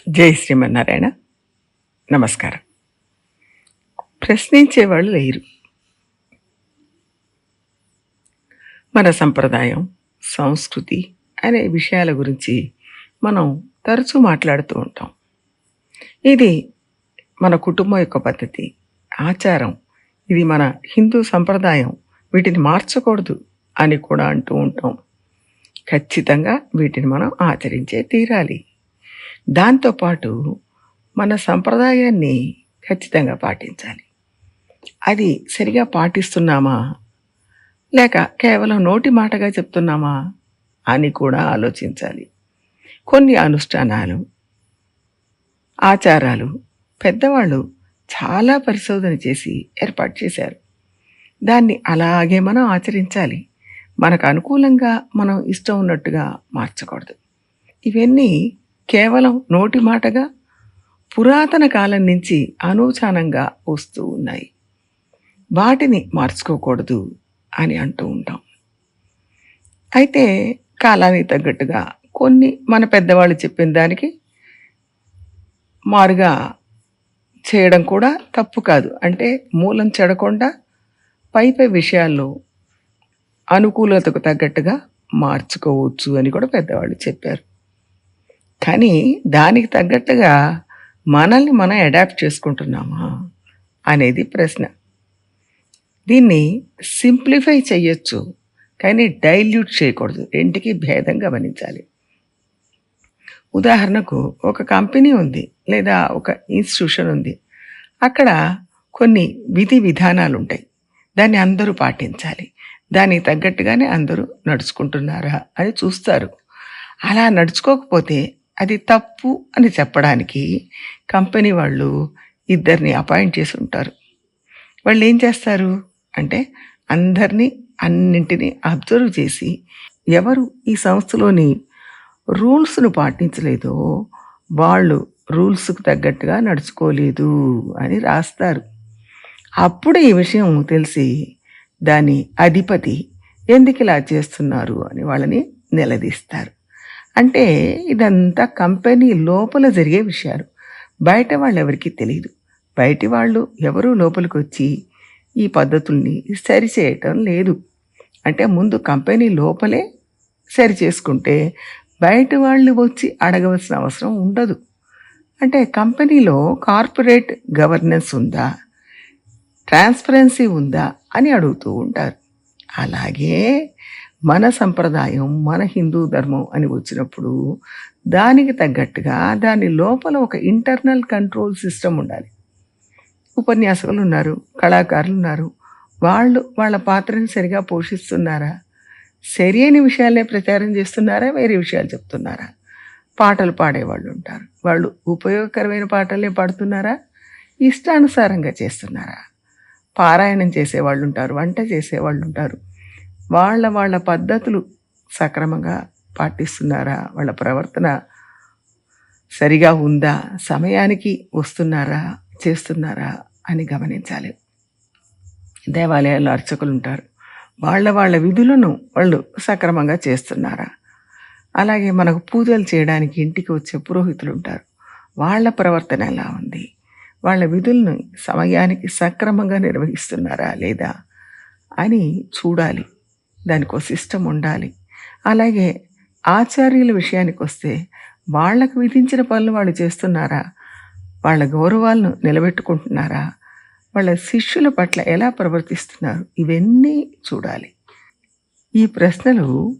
జై శ్రీమన్నారాయణ. నమస్కారం. ప్రశ్నించేవాళ్ళు లేరు. మన సంప్రదాయం, సంస్కృతి అనే విషయాల గురించి మనం తరచూ మాట్లాడుతూ ఉంటాం. ఇది మన కుటుంబం యొక్క పద్ధతి, ఆచారం, ఇది మన హిందూ సంప్రదాయం, వీటిని మార్చకూడదు అని కూడా అంటూ ఉంటాం. ఖచ్చితంగా వీటిని మనం ఆచరించే తీరాలి. దాంతోపాటు మన సంప్రదాయాన్ని ఖచ్చితంగా పాటించాలి. అది సరిగా పాటిస్తున్నామా లేక కేవలం నోటి మాటగా చెప్తున్నామా అని కూడా ఆలోచించాలి. కొన్ని అనుష్ఠానాలు, ఆచారాలు పెద్దవాళ్ళు చాలా పరిశోధన చేసి ఏర్పాటు చేశారు. దాన్ని అలాగే మనం ఆచరించాలి. మనకు అనుకూలంగా మనం ఇష్టం ఉన్నట్టుగా మార్చకూడదు. ఇవన్నీ కేవలం నోటి మాటగా పురాతన కాలం నుంచి అనూచానంగా వస్తూ ఉన్నాయి. వాటిని మార్చుకోకూడదు అని అంటూ ఉంటాం. అయితే కాలానికి తగ్గట్టుగా కొన్ని మన పెద్దవాళ్ళు చెప్పిన దానికి మారుగా చేయడం కూడా తప్పు కాదు. అంటే మూలం చెడకుండా పై విషయాల్లో అనుకూలతకు తగ్గట్టుగా మార్చుకోవచ్చు అని కూడా పెద్దవాళ్ళు చెప్పారు. కానీ దానికి తగ్గట్టుగా మనల్ని మనం అడాప్ట్ చేసుకుంటున్నామా అనేది ప్రశ్న. దీన్ని సింప్లిఫై చేయొచ్చు, కానీ డైల్యూట్ చేయకూడదు. రెంటికి భేదం గమనించాలి. ఉదాహరణకు ఒక కంపెనీ ఉంది లేదా ఒక ఇన్స్టిట్యూషన్ ఉంది. అక్కడ కొన్ని విధి విధానాలు ఉంటాయి. దాన్ని అందరూ పాటించాలి. దానికి తగ్గట్టుగానే అందరూ నడుచుకుంటున్నారా అని చూస్తారు. అలా నడుచుకోకపోతే అది తప్పు అని చెప్పడానికి కంపెనీ వాళ్ళు ఇద్దరిని అపాయింట్ చేసి ఉంటారు. వాళ్ళు ఏం చేస్తారు అంటే అందరినీ అన్నింటినీ అబ్జర్వ్ చేసి ఎవరు ఈ సంస్థలోని రూల్స్ను పాటించలేదో వాళ్ళు రూల్స్కు తగ్గట్టుగా నడుచుకోలేదు అని రాస్తారు. అప్పుడు ఈ విషయం తెలిసి దాని అధిపతి ఎందుకు ఇలా చేస్తున్నారు అని వాళ్ళని నిలదీస్తారు. అంటే ఇదంతా కంపెనీ లోపల జరిగే విషయాలు. బయట వాళ్ళు ఎవరికీ తెలియదు. బయటి వాళ్ళు ఎవరూ లోపలికి వచ్చి ఈ పద్ధతుల్ని సరిచేయటం లేదు. అంటే ముందు కంపెనీ లోపలే సరి చేసుకుంటే బయట వాళ్ళు వచ్చి అడగవలసిన అవసరం ఉండదు. అంటే కంపెనీలో కార్పొరేట్ గవర్నెన్స్ ఉందా, ట్రాన్స్పరెన్సీ ఉందా అని అడుగుతూ ఉంటారు. అలాగే మన సంప్రదాయం, మన హిందూ ధర్మం అని వచ్చినప్పుడు దానికి తగ్గట్టుగా దాని లోపల ఒక ఇంటర్నల్ కంట్రోల్ సిస్టమ్ ఉండాలి. ఉపన్యాసకులు ఉన్నారు, కళాకారులు ఉన్నారు. వాళ్ళు వాళ్ళ పాత్రని సరిగా పోషిస్తున్నారా? సరి అయిన విషయాలే ప్రచారం చేస్తున్నారా? వేరే విషయాలు చెప్తున్నారా? పాటలు పాడేవాళ్ళు ఉంటారు. వాళ్ళు ఉపయోగకరమైన పాటలే పాడుతున్నారా? ఇష్టానుసారంగా చేస్తున్నారా? పారాయణం చేసేవాళ్ళు ఉంటారు, వంట చేసేవాళ్ళు ఉంటారు. వాళ్ళ పద్ధతులు సక్రమంగా పాటిస్తున్నారా? వాళ్ళ ప్రవర్తన సరిగా ఉందా? సమయానికి వస్తున్నారా, చేస్తున్నారా అని గమనించాలి. దేవాలయాల్లో అర్చకులు ఉంటారు. వాళ్ళ విధులను వాళ్ళు సక్రమంగా చేస్తున్నారా? అలాగే మనకు పూజలు చేయడానికి ఇంటికి వచ్చే పురోహితులు ఉంటారు. వాళ్ళ ప్రవర్తన ఎలా ఉంది? వాళ్ళ విధులను సమయానికి సక్రమంగా నిర్వహిస్తున్నారా లేదా అని చూడాలి. దానికి సిస్టమ్ ఉండాలి. అలాగే ఆచార్యుల విషయానికి వస్తే వాళ్లకు విధించిన పనులు వాళ్ళు చేస్తున్నారా? వాళ్ళ గౌరవాలను నిలబెట్టుకుంటున్నారా? వాళ్ళ శిష్యుల పట్ల ఎలా ప్రవర్తిస్తున్నారు? ఇవన్నీ చూడాలి. ఈ ప్రశ్నలు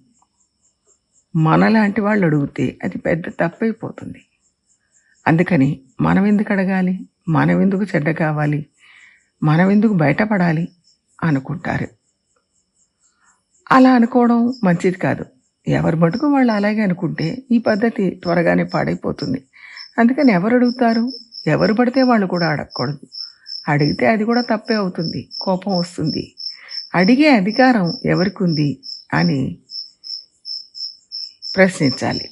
మనలాంటి వాళ్ళు అడిగితే అది పెద్ద తప్పైపోతుంది. అందుకని మనం ఎందుకు అడగాలి? మనం ఎందుకు చెడ్డ కావాలి? మనం ఎందుకు బయటపడాలి అనుకుంటారు. అలా అనుకోవడం మంచిది కాదు. ఎవరి మటుకు వాళ్ళు అలాగే అనుకుంటే ఈ పద్ధతి త్వరగానే పాడైపోతుంది. అందుకని ఎవరు అడుగుతారు? ఎవరు పడితే వాళ్ళు కూడా అడగకూడదు. అడిగితే అది కూడా తప్పే అవుతుంది, కోపం వస్తుంది. అడిగే అధికారం ఎవరికి ఉంది అని ప్రశ్నించాలి.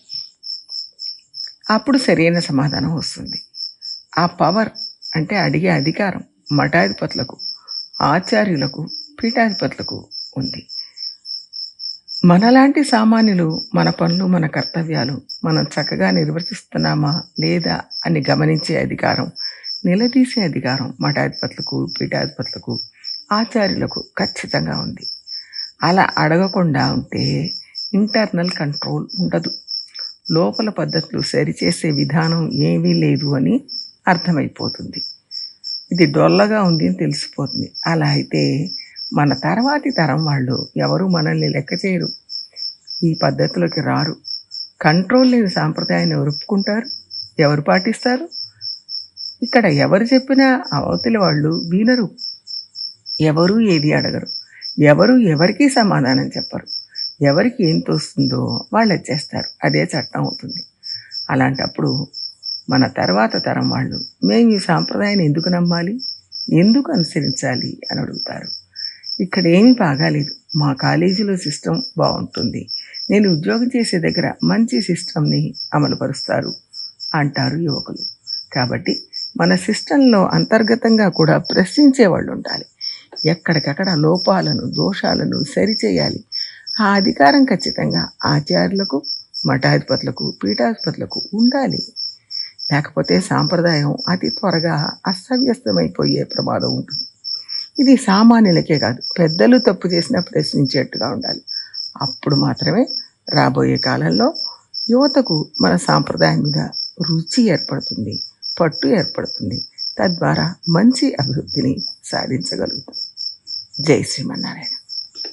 అప్పుడు సరైన సమాధానం వస్తుంది. ఆ పవర్ అంటే అడిగే అధికారం మఠాధిపతులకు, ఆచార్యులకు, పీఠాధిపతులకు ఉంది. మనలాంటి సామాన్యులు మన పనులు, మన కర్తవ్యాలు మనం చక్కగా నిర్వర్తిస్తున్నామా లేదా అని గమనించే అధికారం, నిలదీసే అధికారం మఠాధిపతులకు, పీఠాధిపతులకు, ఆచార్యులకు ఖచ్చితంగా ఉంది. అలా అడగకుండా ఉంటే ఇంటర్నల్ కంట్రోల్ ఉండదు. లోపల పద్ధతులు సరిచేసే విధానం ఏమీ లేదు అని అర్థమైపోతుంది. ఇది డొల్లగా ఉంది అని తెలిసిపోతుంది. అలా అయితే మన తర్వాతి తరం వాళ్ళు ఎవరు మనల్ని లెక్క చేయరు, ఈ పద్ధతిలోకి రారు. కంట్రోల్ లేని సాంప్రదాయాన్ని ఎవరు ఒప్పుకుంటారు, ఎవరు పాటిస్తారు? ఇక్కడ ఎవరు చెప్పినా అవతలి వాళ్ళు వినరు, ఎవరు ఏది అడగరు, ఎవరు ఎవరికీ సమాధానం చెప్పరు. ఎవరికి ఏం తోస్తుందో వాళ్ళు చేస్తారు, అదే చట్టం అవుతుంది. అలాంటప్పుడు మన తర్వాత తరం వాళ్ళు మేము ఈ సాంప్రదాయాన్ని ఎందుకు నమ్మాలి, ఎందుకు అనుసరించాలి అని అడుగుతారు. ఇక్కడ ఏమీ బాగాలేదు, మా కాలేజీలో సిస్టమ్ బాగుంటుంది, నేను ఉద్యోగం చేసే దగ్గర మంచి సిస్టమ్ని అమలుపరుస్తారు అంటారు యువకులు. కాబట్టి మన సిస్టంలో అంతర్గతంగా కూడా ప్రశ్నించే వాళ్ళు ఉండాలి. ఎక్కడికక్కడ లోపాలను, దోషాలను సరిచేయాలి. ఆ అధికారం ఖచ్చితంగా ఆచార్యులకు, మఠాధిపతులకు, పీఠాధిపతులకు ఉండాలి. లేకపోతే సాంప్రదాయం అతి త్వరగా అస్తవ్యస్తమైపోయే ప్రమాదం ఉంటుంది. ఇది సామాన్యులకే కాదు, పెద్దలు తప్పు చేసినా ప్రశ్నించేట్టుగా ఉండాలి. అప్పుడు మాత్రమే రాబోయే కాలంలో యువతకు మన సాంప్రదాయం మీద రుచి ఏర్పడుతుంది, పట్టు ఏర్పడుతుంది. తద్వారా మంచి అభివృద్ధిని సాధించగలుగుతాం. జై శ్రీమన్నారాయణ.